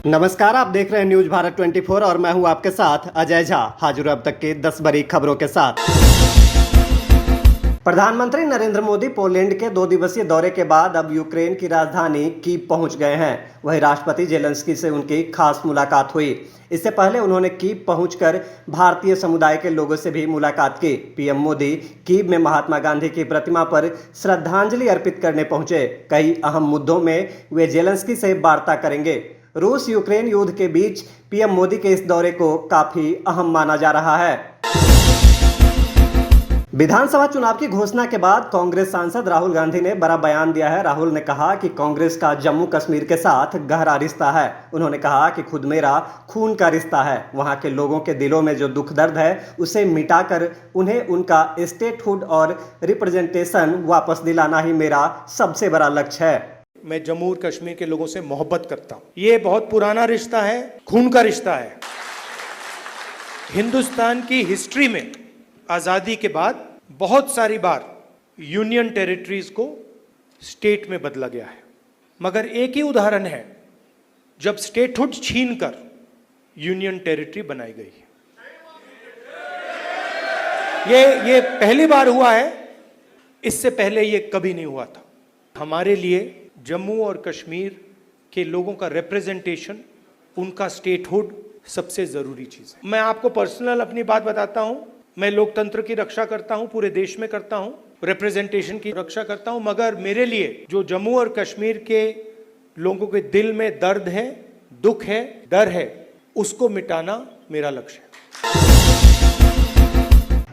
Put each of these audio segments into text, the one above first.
नमस्कार, आप देख रहे हैं न्यूज भारत 24 और मैं हूं आपके साथ अजय झा। हाजिर अब तक के 10 बड़ी खबरों के साथ। प्रधानमंत्री नरेंद्र मोदी पोलैंड के 2 दिवसीय दौरे के बाद अब यूक्रेन की राजधानी कीव पहुंच गए हैं। वहीं राष्ट्रपति जेलेंस्की से उनकी खास मुलाकात हुई। इससे पहले उन्होंने कीव पहुंचकर भारतीय समुदाय के लोगों से भी मुलाकात की। पीएम मोदी कीव में महात्मा गांधी की प्रतिमा पर श्रद्धांजलि अर्पित करने पहुंचे। कई अहम मुद्दों में वे जेलेंस्की से वार्ता करेंगे। रूस यूक्रेन युद्ध के बीच पीएम मोदी के इस दौरे को काफी अहम माना जा रहा है। विधानसभा चुनाव की घोषणा के बाद कांग्रेस सांसद राहुल गांधी ने बड़ा बयान दिया है। राहुल ने कहा कि कांग्रेस का जम्मू कश्मीर के साथ गहरा रिश्ता है। उन्होंने कहा कि खुद मेरा खून का रिश्ता है। वहां के लोगों के दिलों में जो दुख दर्द है उसे मिटाकर उन्हें उनका स्टेटहुड और रिप्रेजेंटेशन वापस दिलाना ही मेरा सबसे बड़ा लक्ष्य है। मैं जम्मू और कश्मीर के लोगों से मोहब्बत करता हूं। ये बहुत पुराना रिश्ता है, खून का रिश्ता है। हिंदुस्तान की हिस्ट्री में आज़ादी के बाद बहुत सारी बार यूनियन टेरिटरीज को स्टेट में बदला गया है, मगर एक ही उदाहरण है जब स्टेटहुड छीनकर यूनियन टेरिटरी बनाई गई है। ये पहली बार हुआ है, इससे पहले ये कभी नहीं हुआ था। हमारे लिए जम्मू और कश्मीर के लोगों का रिप्रेजेंटेशन, उनका स्टेटहुड सबसे जरूरी चीज है। मैं आपको पर्सनल अपनी बात बताता हूं। मैं लोकतंत्र की रक्षा करता हूं, पूरे देश में करता हूं, रिप्रेजेंटेशन की रक्षा करता हूं, मगर मेरे लिए जो जम्मू और कश्मीर के लोगों के दिल में दर्द है, दुख है, डर है, उसको मिटाना मेरा लक्ष्य है।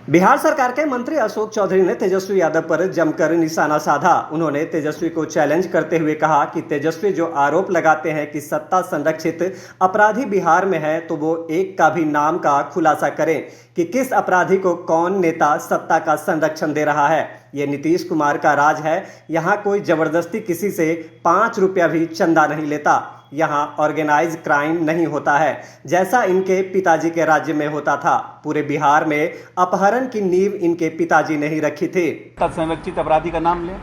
बिहार सरकार के मंत्री अशोक चौधरी ने तेजस्वी यादव पर जमकर निशाना साधा। उन्होंने तेजस्वी को चैलेंज करते हुए कहा कि तेजस्वी जो आरोप लगाते हैं कि सत्ता संरक्षित अपराधी बिहार में है, तो वो एक का भी नाम का खुलासा करें कि किस अपराधी को कौन नेता सत्ता का संरक्षण दे रहा है। ये नीतीश कुमार का राज है। यहाँ कोई जबरदस्ती किसी से 5 रुपया भी चंदा नहीं लेता। यहाँ ऑर्गेनाइज क्राइम नहीं होता है, जैसा इनके पिताजी के राज्य में होता था। पूरे बिहार में अपहरण की नींव इनके पिताजी ने ही रखी थी। सत्ता संरक्षित अपराधी का नाम लें,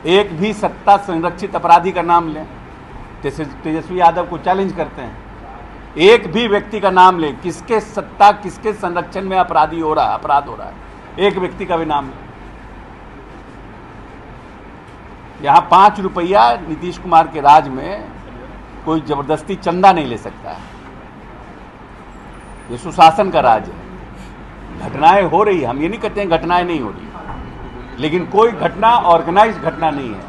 एक भी सत्ता संरक्षित अपराधी का नाम लें। तेजस्वी यादव को चैलेंज करते हैं, एक भी व्यक्ति का नाम लें, किसके सत्ता किसके संरक्षण में अपराध हो रहा है, एक व्यक्ति का भी नाम लें। यहाँ 5 रुपया नीतीश कुमार के राज में कोई जबरदस्ती चंदा नहीं ले सकता है। ये सुशासन का राज है। घटनाएं हो रही है, हम ये नहीं कहते हैं घटनाएं नहीं हो रही, लेकिन कोई घटना ऑर्गेनाइज घटना नहीं है।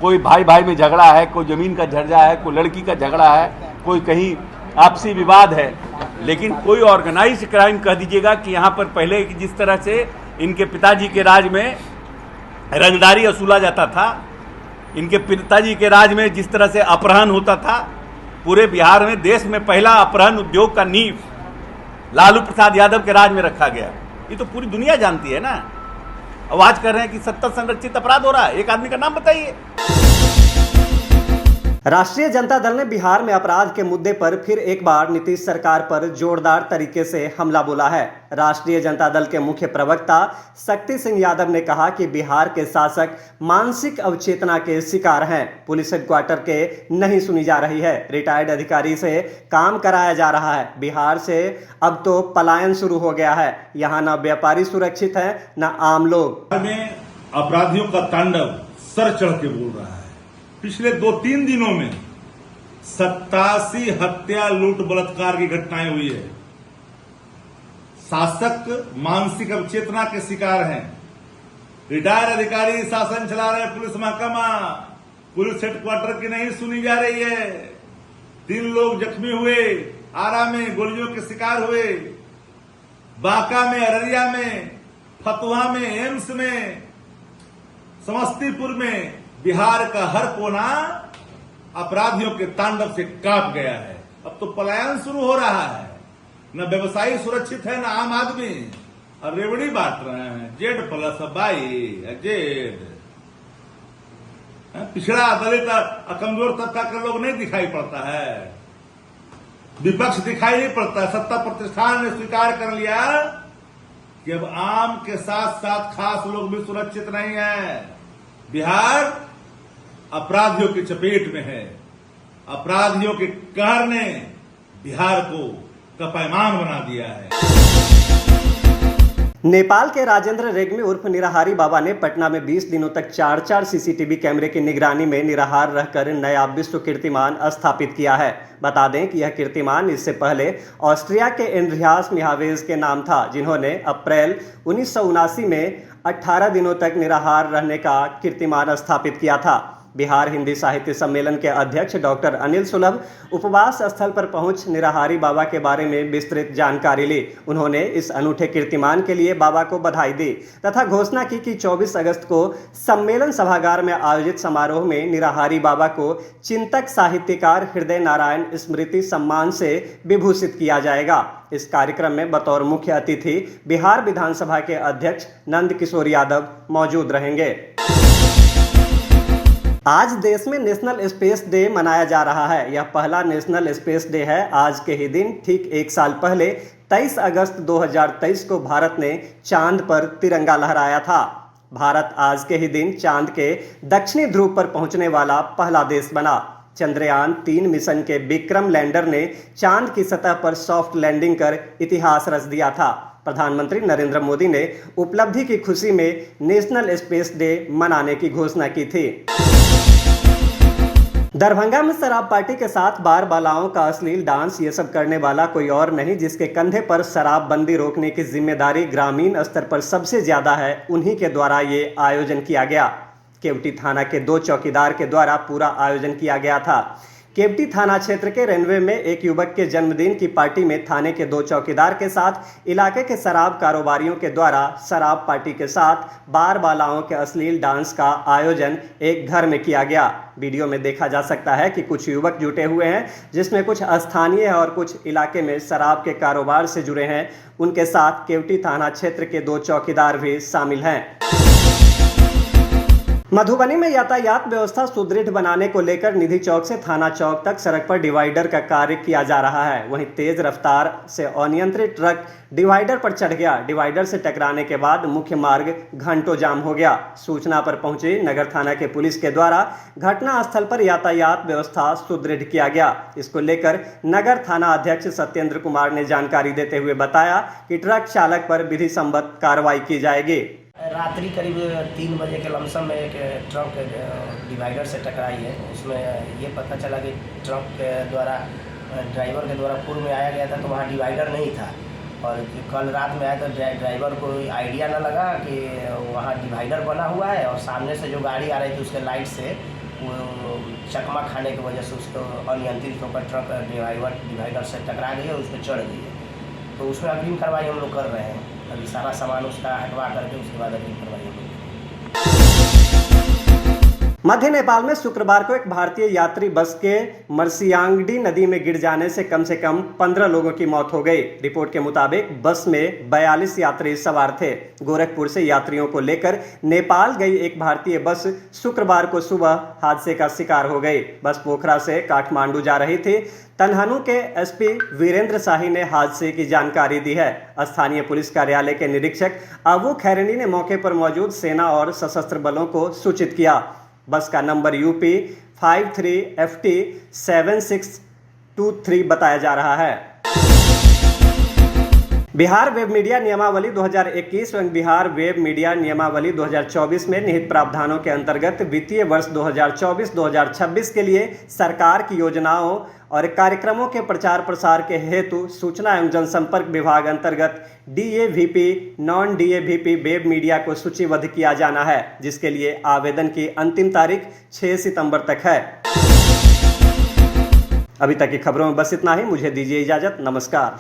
कोई भाई भाई में झगड़ा है, कोई जमीन का झगड़ा है, कोई लड़की का झगड़ा है, कोई कहीं आपसी विवाद है, लेकिन कोई ऑर्गेनाइज क्राइम कह दीजिएगा कि यहाँ पर पहले जिस तरह से इनके पिताजी के राज में रंगदारी वसूला जाता था, इनके पिताजी के राज में जिस तरह से अपहरण होता था, पूरे बिहार में देश में पहला अपहरण उद्योग का नींव लालू प्रसाद यादव के राज में रखा गया। ये तो पूरी दुनिया जानती है ना। अब आज कर रहे हैं कि सत्ता संरक्षित अपराध हो रहा है, एक आदमी का नाम बताइए। राष्ट्रीय जनता दल ने बिहार में अपराध के मुद्दे पर फिर एक बार नीतीश सरकार पर जोरदार तरीके से हमला बोला है। राष्ट्रीय जनता दल के मुख्य प्रवक्ता शक्ति सिंह यादव ने कहा कि बिहार के शासक मानसिक अवचेतना के शिकार हैं। पुलिस हेडक्वार्टर के नहीं सुनी जा रही है, रिटायर्ड अधिकारी से काम कराया जा रहा है। बिहार से अब तो पलायन शुरू हो गया है। यहाँ न व्यापारी सुरक्षित है, न आम लोग। अपराधियों का तांडव सर चढ़ के बोल रहा है। पिछले 2-3 दिनों में 87 हत्या, लूट, बलात्कार की घटनाएं हुई है। शासक मानसिक अवचेतना के शिकार हैं। रिटायर्ड अधिकारी शासन चला रहे पुलिस महकमा, पुलिस हेडक्वार्टर की नहीं सुनी जा रही है। 3 लोग जख्मी हुए, आरा में गोलियों के शिकार हुए, बांका में, अररिया में, फतुहा में, एम्स में, समस्तीपुर में। बिहार का हर कोना अपराधियों के तांडव से कांप गया है। अब तो पलायन शुरू हो रहा है। न व्यवसायी सुरक्षित है, न आम आदमी। और रेवड़ी बांट रहे हैं, Z+22 जेड। पिछड़ा, दलित, कमजोर तबका के लोग नहीं दिखाई पड़ता है, विपक्ष दिखाई नहीं पड़ता है। सत्ता प्रतिष्ठान ने स्वीकार कर लिया कि अब आम के साथ साथ खास लोग भी सुरक्षित नहीं है। बिहार अपराधियों की चपेट में है। अपराधियों के कहर ने बिहार को कपायमान बना दिया है। नेपाल के राजेंद्र रेग्मी उर्फ निराहारी बाबा ने पटना में 20 दिनों तक 4 सीसीटीवी कैमरे की निगरानी में निराहार रहकर नया विश्व कीर्तिमान स्थापित किया है। बता दें कि यह कीर्तिमान इससे पहले ऑस्ट्रिया के एंड्रियास मिहावेज के नाम था, जिन्होंने अप्रैल 1979 में 18 दिनों तक निराहार रहने का कीर्तिमान स्थापित किया था। बिहार हिंदी साहित्य सम्मेलन के अध्यक्ष डॉक्टर अनिल सुलभ उपवास स्थल पर पहुंच निराहारी बाबा के बारे में विस्तृत जानकारी ली। उन्होंने इस अनूठे कीर्तिमान के लिए बाबा को बधाई दी तथा घोषणा की कि 24 अगस्त को सम्मेलन सभागार में आयोजित समारोह में निराहारी बाबा को चिंतक साहित्यकार हृदय नारायण स्मृति सम्मान से विभूषित किया जाएगा। इस कार्यक्रम में बतौर मुख्य अतिथि बिहार विधानसभा के अध्यक्ष नंद किशोर यादव मौजूद रहेंगे। आज देश में नेशनल स्पेस डे मनाया जा रहा है। यह पहला नेशनल स्पेस डे है। आज के ही दिन ठीक 1 साल पहले 23 अगस्त 2023 को भारत ने चांद पर तिरंगा लहराया था। भारत आज के ही दिन चांद के दक्षिणी ध्रुव पर पहुंचने वाला पहला देश बना। चंद्रयान 3 मिशन के विक्रम लैंडर ने चांद की सतह पर सॉफ्ट लैंडिंग कर इतिहास रच दिया था। प्रधानमंत्री नरेंद्र मोदी ने उपलब्धि की खुशी में नेशनल स्पेस डे मनाने की घोषणा की थी। दरभंगा में शराब पार्टी के साथ बार बालाओं का अश्लील डांस, ये सब करने वाला कोई और नहीं, जिसके कंधे पर शराबबंदी रोकने की जिम्मेदारी ग्रामीण स्तर पर सबसे ज्यादा है, उन्हीं के द्वारा ये आयोजन किया गया। केवटी थाना के 2 चौकीदार के द्वारा पूरा आयोजन किया गया था। केवटी थाना क्षेत्र के रेनवे में एक युवक के जन्मदिन की पार्टी में थाने के 2 चौकीदार के साथ इलाके के शराब कारोबारियों के द्वारा शराब पार्टी के साथ बार बालाओं के अश्लील डांस का आयोजन एक घर में किया गया। वीडियो में देखा जा सकता है कि कुछ युवक जुटे हुए हैं, जिसमें कुछ स्थानीय और कुछ इलाके में शराब के कारोबार से जुड़े हैं। उनके साथ केवटी थाना क्षेत्र के 2 चौकीदार भी शामिल हैं। मधुबनी में यातायात व्यवस्था सुदृढ़ बनाने को लेकर निधि चौक से थाना चौक तक सड़क पर डिवाइडर का कार्य किया जा रहा है। वहीं तेज रफ्तार से अनियंत्रित ट्रक डिवाइडर पर चढ़ गया। डिवाइडर से टकराने के बाद मुख्य मार्ग घंटों जाम हो गया। सूचना पर पहुंची नगर थाना के पुलिस के द्वारा घटना स्थल पर यातायात व्यवस्था सुदृढ़ किया गया। इसको लेकर नगर थाना अध्यक्ष सत्येंद्र कुमार ने जानकारी देते हुए बताया कि ट्रक चालक पर विधि सम्मत कार्रवाई की जाएगी। रात्रि करीब 3 बजे के लमसम में एक ट्रक डिवाइडर से टकराई है। उसमें ये पता चला कि ट्रक के द्वारा ड्राइवर के द्वारा पूर्व में आया गया था, तो वहाँ डिवाइडर नहीं था। और कल रात में आया तो ड्राइवर को आइडिया न लगा कि वहाँ डिवाइडर बना हुआ है, और सामने से जो गाड़ी आ रही थी उसके लाइट से वो चकमा खाने की वजह से उसको अनियंत्रित होकर ट्रक डिवाइडर से टकरा गई और उस पर चढ़ गई है। तो उसमें अग्रिम कार्रवाई हम लोग कर रहे हैं। अभी सारा सामान उसका हटवा करके उसके बाद अग्रिम कार्रवाई हम लोग। मध्य नेपाल में शुक्रवार को एक भारतीय यात्री बस के मर्सियांगडी नदी में गिर जाने से कम 15 लोगों की मौत हो गई। रिपोर्ट के मुताबिक बस में 42 यात्री सवार थे। गोरखपुर से यात्रियों को लेकर नेपाल गई एक भारतीय बस शुक्रवार को सुबह हादसे का शिकार हो गई। बस पोखरा से काठमांडू जा रही थी। तन्हानु के एसपी वीरेंद्र शाही ने हादसे की जानकारी दी है। स्थानीय पुलिस कार्यालय के निरीक्षक अबू खैरनी ने मौके पर मौजूद सेना और सशस्त्र बलों को सूचित किया। बस का नंबर UP 53FT 7623 बताया जा रहा है। बिहार वेब मीडिया नियमावली 2021 एवं बिहार वेब मीडिया नियमावली 2024 में निहित प्रावधानों के अंतर्गत वित्तीय वर्ष 2024-2026 के लिए सरकार की योजनाओं और कार्यक्रमों के प्रचार प्रसार के हेतु सूचना एवं जनसंपर्क विभाग अंतर्गत DAVP non DAVP web media को सूचीबद्ध किया जाना है, जिसके लिए आवेदन की अंतिम तारीख 6 सितंबर तक है। अभी तक की खबरों में बस इतना ही। मुझे दीजिए इजाजत। नमस्कार।